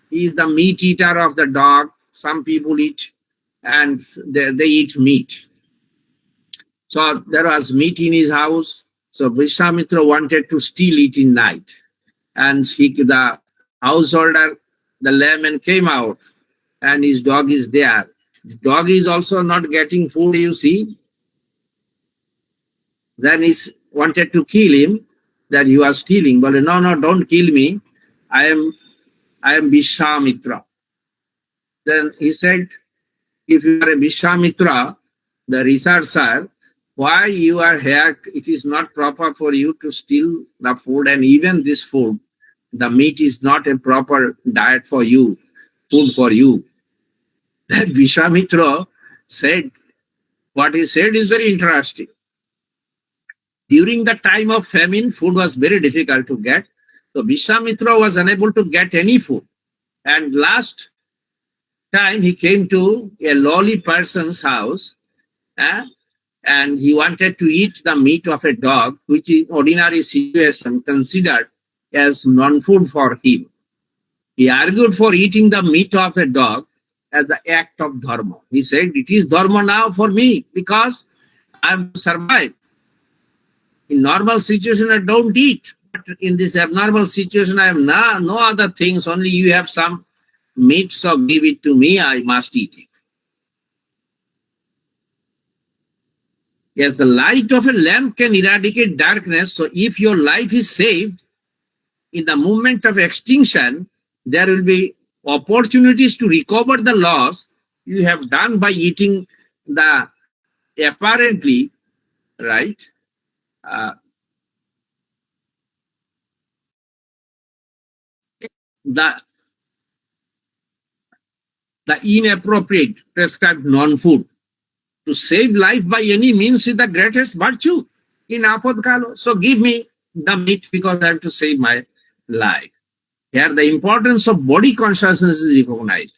He is the meat eater of the dog. Some people eat, and they eat meat. So there was meat in his house. So Vishwamitra wanted to steal it in night. And the householder, the layman came out, and his dog is there. The dog is also not getting food, you see. Then he wanted to kill him, that he was stealing. But no, don't kill me. I am Vishwamitra. Then he said, if you are a Vishwamitra, the researcher, why you are here? It is not proper for you to steal the food, and even this food, the meat is not a proper diet for you, food for you. Then Vishwamitra said, what he said is very interesting. During the time of famine, food was very difficult to get. So Vishwamitra was unable to get any food. And last time he came to a lowly person's house, and he wanted to eat the meat of a dog, which in ordinary situation considered as non-food for him. He argued for eating the meat of a dog as the act of dharma. He said, it is dharma now for me because I have survived. In normal situation, I don't eat. But in this abnormal situation, I have no other things. Only you have some meat, so give it to me. I must eat it. Yes, the light of a lamp can eradicate darkness. So if your life is saved, in the moment of extinction, there will be opportunities to recover the loss you have done by eating the apparently, right, the inappropriate prescribed non-food. To save life by any means is the greatest virtue in Apadkalo. So give me the meat because I have to save my life. Here the importance of body consciousness is recognized.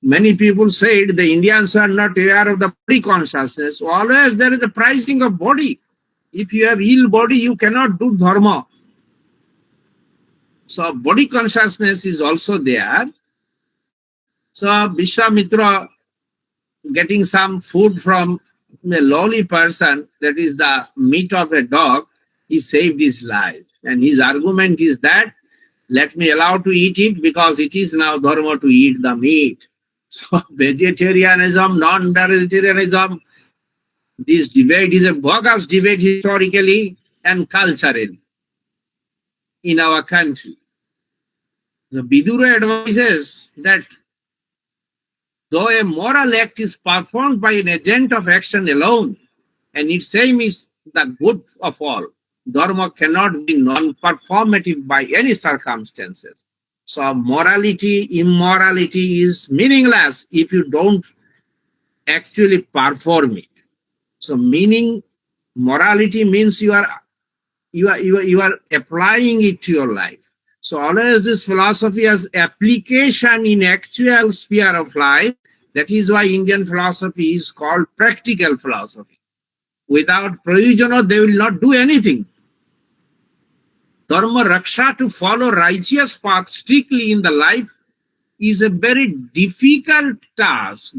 Many people said the Indians are not aware of the body consciousness. Always there is a pricing of body. If you have ill body, you cannot do dharma. So body consciousness is also there. So Vishwamitra getting some food from a lowly person, that is the meat of a dog, he saved his life. And his argument is that, let me allow to eat it because it is now dharma to eat the meat. So vegetarianism, non-vegetarianism, this debate is a bogus debate historically and culturally. in our country. The Vidura advises that though a moral act is performed by an agent of action alone, and its aim is the good of all, dharma cannot be non-performative by any circumstances. So morality, immorality is meaningless if you don't actually perform it. So meaning morality means you are applying it to your life. So always this philosophy has application in actual sphere of life. That is why Indian philosophy is called practical philosophy. Without prayojana, they will not do anything. Dharma raksha, to follow righteous path strictly in the life, is a very difficult task,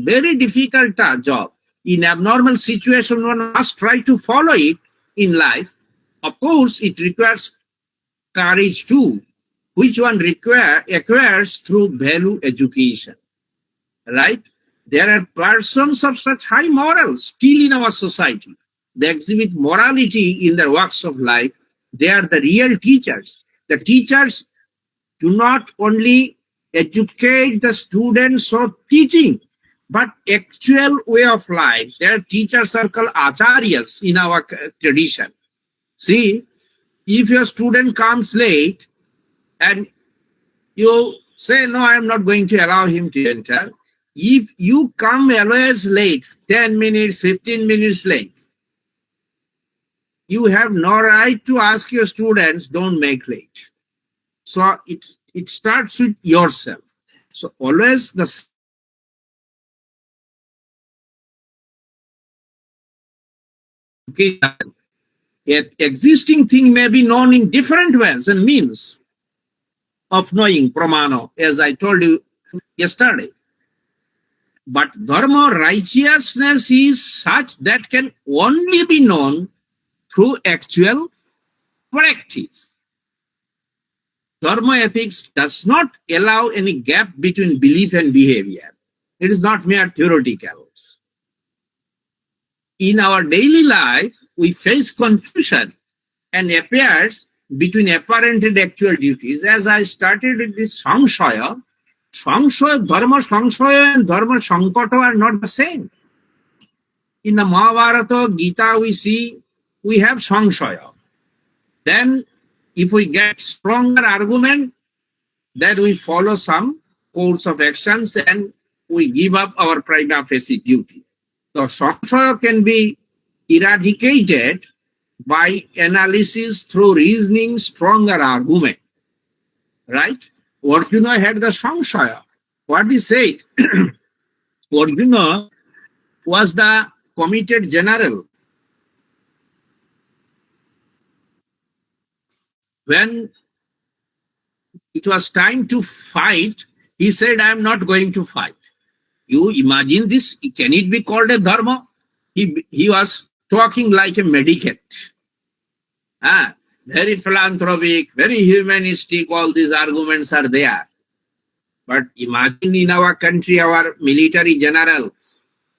job. In abnormal situation, one must try to follow it in life. Of course, it requires courage too, which one acquires through value education. Right? There are persons of such high morals still in our society. They exhibit morality in their works of life. They are the real teachers. The teachers do not only educate the students of teaching, but actual way of life. Their teachers are called acharyas in our tradition. See, if your student comes late and you say, no, I am not going to allow him to enter. If you come always late, 10 minutes, 15 minutes late, you have no right to ask your students, don't make late. So it starts with yourself. So always the existing thing may be known in different ways and means of knowing pramana, as I told you yesterday. But dharma, righteousness, is such that can only be known through actual practice. Dharma ethics does not allow any gap between belief and behavior. It is not mere theoreticals. In our daily life, we face confusion and affairs between apparent and actual duties. As I started with this Samshaya, Dharma Samshaya and Dharma Sankata are not the same. In the Mahabharata, Gita, we see we have Samshaya. Then, if we get stronger argument, then we follow some course of actions and we give up our prima facie duty. So Samshaya can be eradicated by analysis through reasoning, stronger argument. Right? Arjuna had the Samshaya. What he said, Arjuna was the committed general. When it was time to fight, he said, I am not going to fight. You imagine this? Can it be called a dharma? He was talking like a mendicant. Very philanthropic, very humanistic, all these arguments are there. But imagine in our country, our military general,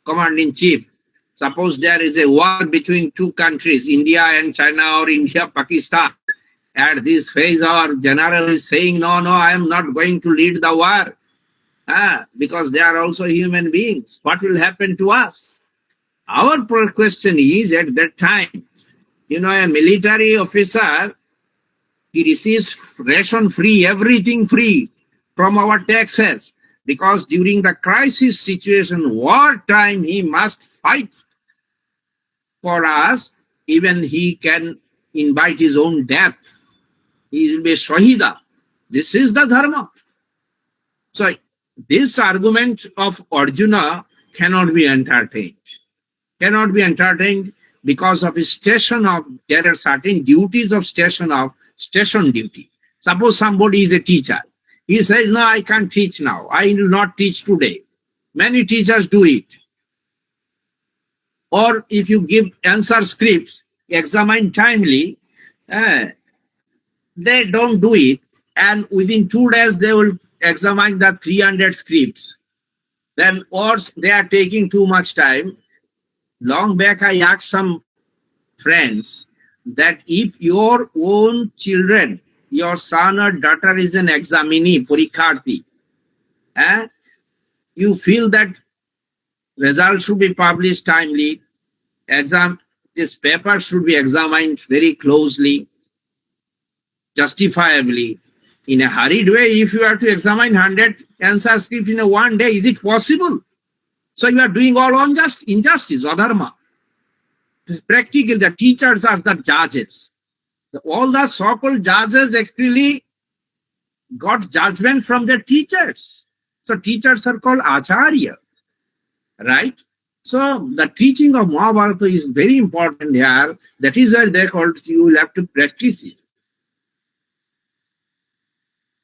commander-in-chief, suppose there is a war between two countries, India and China, or India, Pakistan. At this phase, our general is saying, no, I am not going to lead the war. Because they are also human beings. What will happen to us? Our question is, at that time, a military officer, he receives ration free, everything free from our taxes. Because during the crisis situation, war time, he must fight for us. Even he can invite his own death. He will be Shahida. This is the dharma. So this argument of Arjuna cannot be entertained. Cannot be entertained because of his station of, there are certain duties of station duty. Suppose somebody is a teacher. He says, no, I can't teach now. I will not teach today. Many teachers do it. Or if you give answer scripts, examine timely, they don't do it. And within 2 days, they will examine the 300 scripts. Then, or they are taking too much time. Long back, I asked some friends that if your own children your son or daughter is an examinee, porikharthi, you feel that results should be published timely, this paper should be examined very closely, justifiably. In a hurried way, if you have to examine 100 answer scripts in a one day, is it possible? So you are doing all injustice, adharma. Practically, the teachers are the judges. All the so-called judges actually got judgment from their teachers. So teachers are called acharya, right? So the teaching of Mahabharata is very important here. That is why they called you will have to practice it.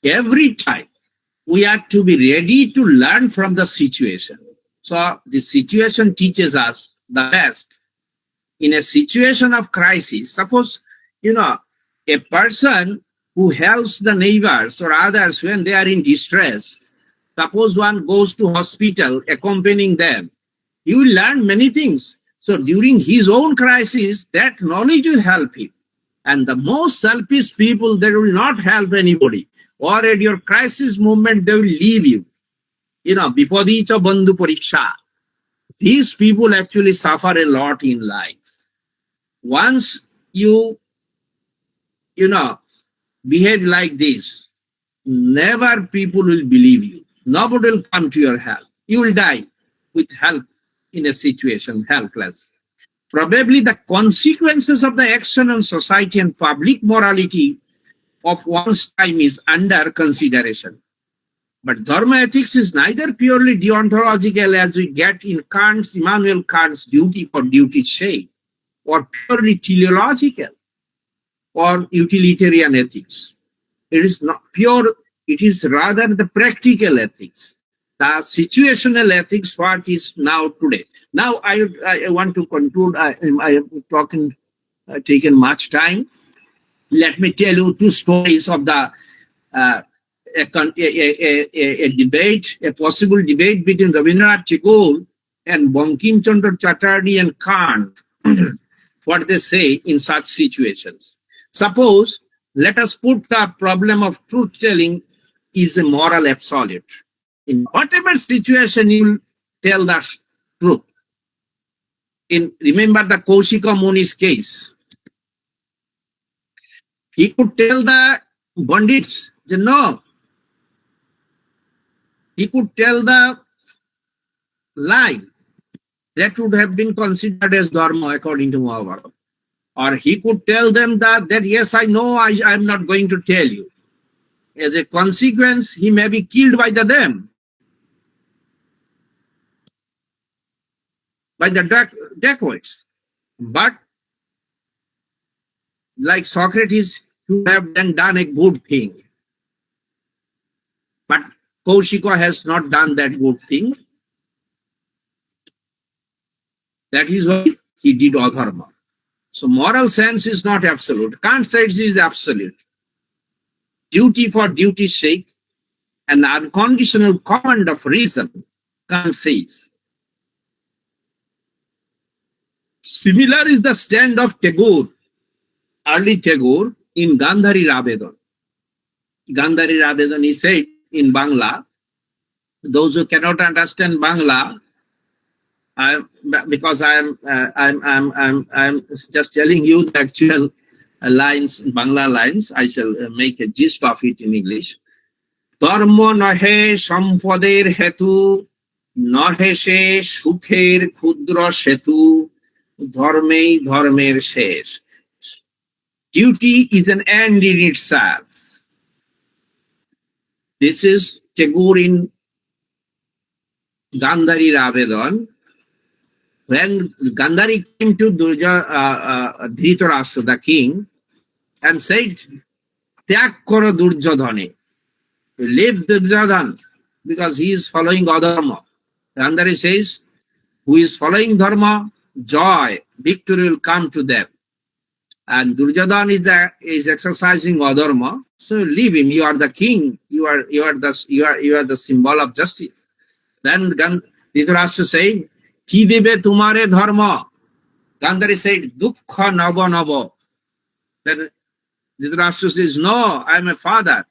Every time we have to be ready to learn from the situation. So the situation teaches us the best. In a situation of crisis, suppose, a person who helps the neighbors or others when they are in distress, suppose one goes to hospital accompanying them, he will learn many things. So during his own crisis, that knowledge will help him. And the most selfish people, they will not help anybody. Or at your crisis moment, they will leave you. Bipadicha bandhu pariksha. These people actually suffer a lot in life. Once you behave like this, never people will believe you. Nobody will come to your help. You will die with help in a situation, helpless. Probably the consequences of the action on society and public morality of one's time is under consideration. But dharma ethics is neither purely deontological as we get in Immanuel Kant's duty for duty's sake, or purely teleological or utilitarian ethics. It is not pure, it is rather the practical ethics, the situational ethics, what is now today. Now I want to conclude. I have taken much time. Let me tell you two stories of the a debate, a possible debate between Rabindranath Tagore and Bankim Chandra Chatterjee and Kant. What they say in such situations. Suppose, let us put the problem of truth-telling is a moral absolute. In whatever situation you tell the truth. Remember the Kaushika Muni's case. He could tell the bandits, no. He could tell the lie. That would have been considered as dharma according to Mahabharata. Or he could tell them that yes, I know, I am not going to tell you. As a consequence, he may be killed by them, by the dacoits. But like Socrates, who have then done a good thing. But Kaushika has not done that good thing. That is why he did adharma. So moral sense is not absolute. Kant says it is absolute. Duty for duty's sake, an unconditional command of reason, Kant says. Similar is the stand of Tagore, early Tagore, in Gandhari Abedan. Gandhari Abedan, he said in Bangla. Those who cannot understand Bangla, because I'm just telling you the actual lines, Bangla lines. I shall make a gist of it in English. Dharma nahe sampoder hetu, nahe she sukher khudra setu, dharmei dharmer shesh. Duty is an end in itself. This is Tagore in Gandhari Abedan. When Gandhari came to Dhritarashtra, the king, and said, Tyak koro Duryodhane, leave Duryodhan, because he is following adharma. Gandhari says, who is following dharma, joy, victory will come to them. And Duryodhan is exercising adharma, so leave him. You are the king. You are the symbol of justice. Then Dhritarashtra said, Ki debe tumare dharma. Gandhari said, Dukkha nava nava. Then Dhritarashtra says, no, I am a father.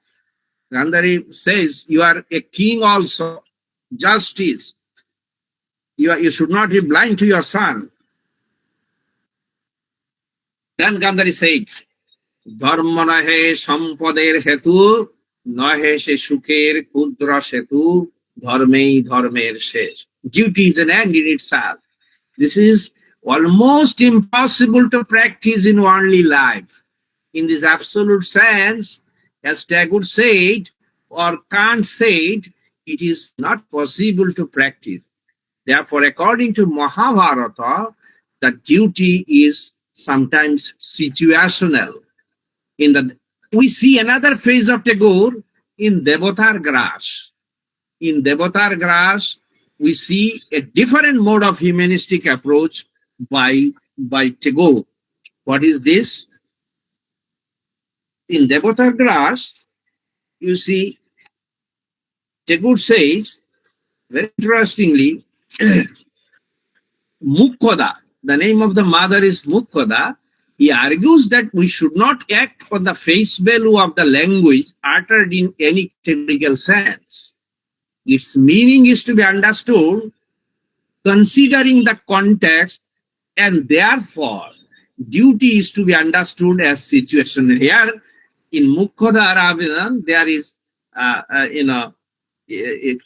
Gandhari says, you are a king also. Justice. You should not be blind to your son. Then Gandhari said, Dharma nahe sampoder hetu, nahe se shuker kudra setu, dharmei dharmer shesh. Duty is an end in itself. This is almost impossible to practice in worldly life. In this absolute sense, as Tagore said, or Kant said, it is not possible to practice. Therefore, according to Mahabharata, the duty is sometimes situational. We see another phase of Tagore in Devatar Grass. In Devatar Grass, we see a different mode of humanistic approach by Tagore. What is this? In Devatar Grass, you see, Tagore says, very interestingly, Mukhoda, the name of the mother is Mukhoda. He argues that we should not act on the face value of the language uttered in any technical sense. Its meaning is to be understood considering the context, and therefore duty is to be understood as situational. Here in Mukhoda Arabian, there is,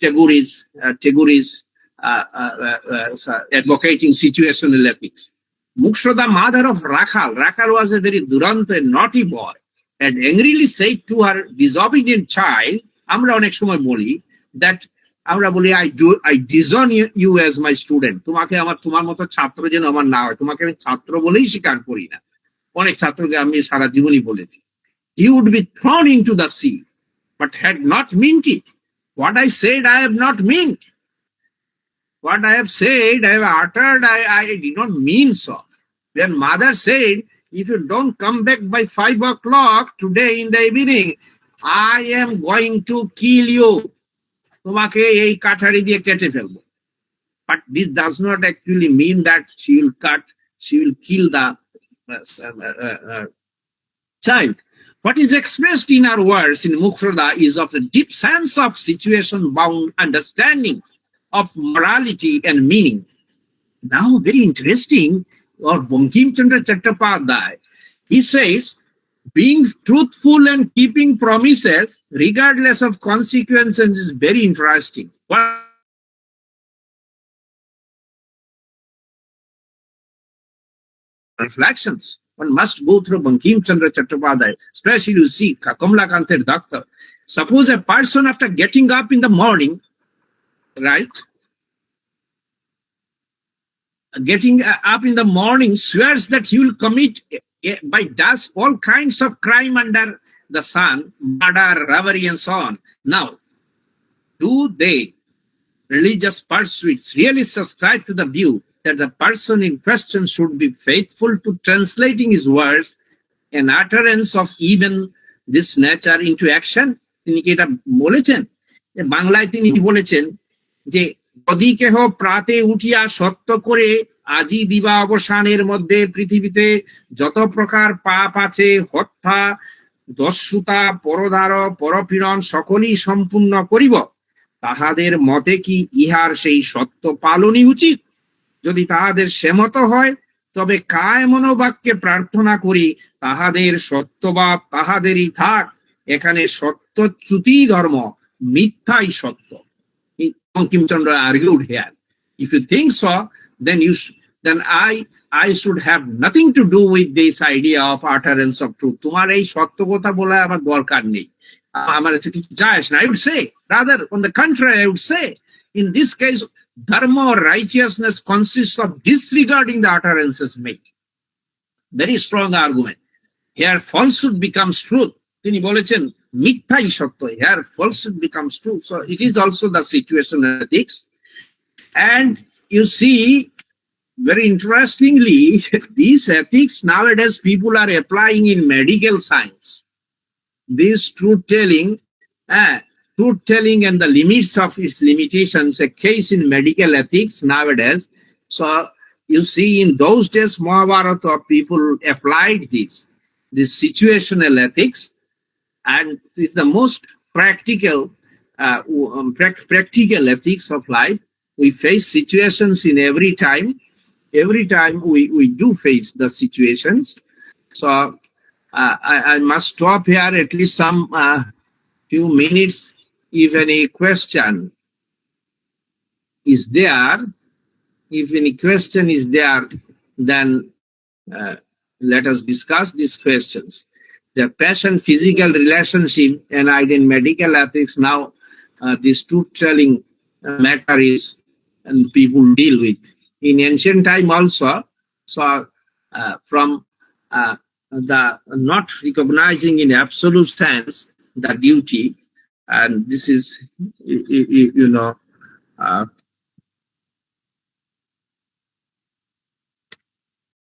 Tagore is advocating situational ethics. Mukshoda, mother of Rakhal. Rakhal was a very durant and naughty boy, and angrily said to her disobedient child, আমরা অনেক সময় বলি that আমরা বলি I disown you as my student. তোমাকে তোমার মতো ছাত্র যেন আমার না হয়, তোমাকে আমি ছাত্র বলেই স্বীকার করি না। অনেক ছাত্রকে আমি সারা জীবনই বলেছি। He would be thrown into the sea, but had not meant it. What I said, I have not meant. What I have said, I have uttered, I did not mean so. When mother said, if you don't come back by 5 o'clock today in the evening, I am going to kill you. তোমাকে এই কাঠারি দিয়ে কেটে ফেলবো। But this does not actually mean that she will kill the child. What is expressed in our words in Mukshoda is of a deep sense of situation-bound understanding of morality and meaning. Now, very interesting, or Bankim Chandra Chattopadhyay, he says, being truthful and keeping promises, regardless of consequences, is very interesting. Reflections. One must go through Bankim Chandra Chattopadhyay, especially you see Kamlakant Doctor. Suppose a person after getting up in the morning, right? Getting up in the morning swears that he will commit by does all kinds of crime under the sun, murder, robbery, and so on. Now, do they, religious pursuits, really subscribe to the view that the person in question should be faithful to translating his words and utterance of even this nature into action? তিনি কি এটা বলেছেন? বাংলায় তিনি বলেছেন যে যদি কেহ প্রাতে উঠিয়া সত্য করে আজি দিবা অবসানের মধ্যে পৃথিবীতে যত প্রকার পাপ আছে, হত্যা, দস্যুতা, পরদার, পরপীড়ন সকলই সম্পূর্ণ করিব, তাহাদের মতে কি ইহার সেই সত্য পালনই উচিত? যদি তাহাদের সেমত হয়, তবে কায় মনোবাক্যে প্রার্থনা করি তাহাদের সত্যবাদ তাহাদেরই থাক, এখানে সত্যচ্যুতি ধর্ম, মিথ্যাই সত্য। Bankim Chandra argued here. If you think so, then I should have nothing to do with this idea of utterance of truth. তোমার এই সত্য কথা বলা আমার দরকার নেই, আমার এতে কিছু যায় আসে না। I would say, rather on the contrary, I would say, in this case, dharma or righteousness consists of disregarding the utterances made. Very strong argument. Here falsehood becomes truth. তিনি বলেছেন মিথ্যাই সত্য, here falsehood becomes true. So it is also the situational ethics. And you see, very interestingly, these ethics nowadays people are applying in medical science. This truth-telling and the limits of its limitations, a case in medical ethics nowadays. So you see, in those days, Mahabharata people applied this. this situational ethics, and it's the most practical practical ethics of life. We face situations in every time. Every time we do face the situations. So I must stop here at least some few minutes. If any question is there, then let us discuss these questions. The passion, physical relationship, and in medical ethics, now this truth-telling matter is and people deal with. In ancient time also, so from the not recognizing in absolute sense the duty, and this is,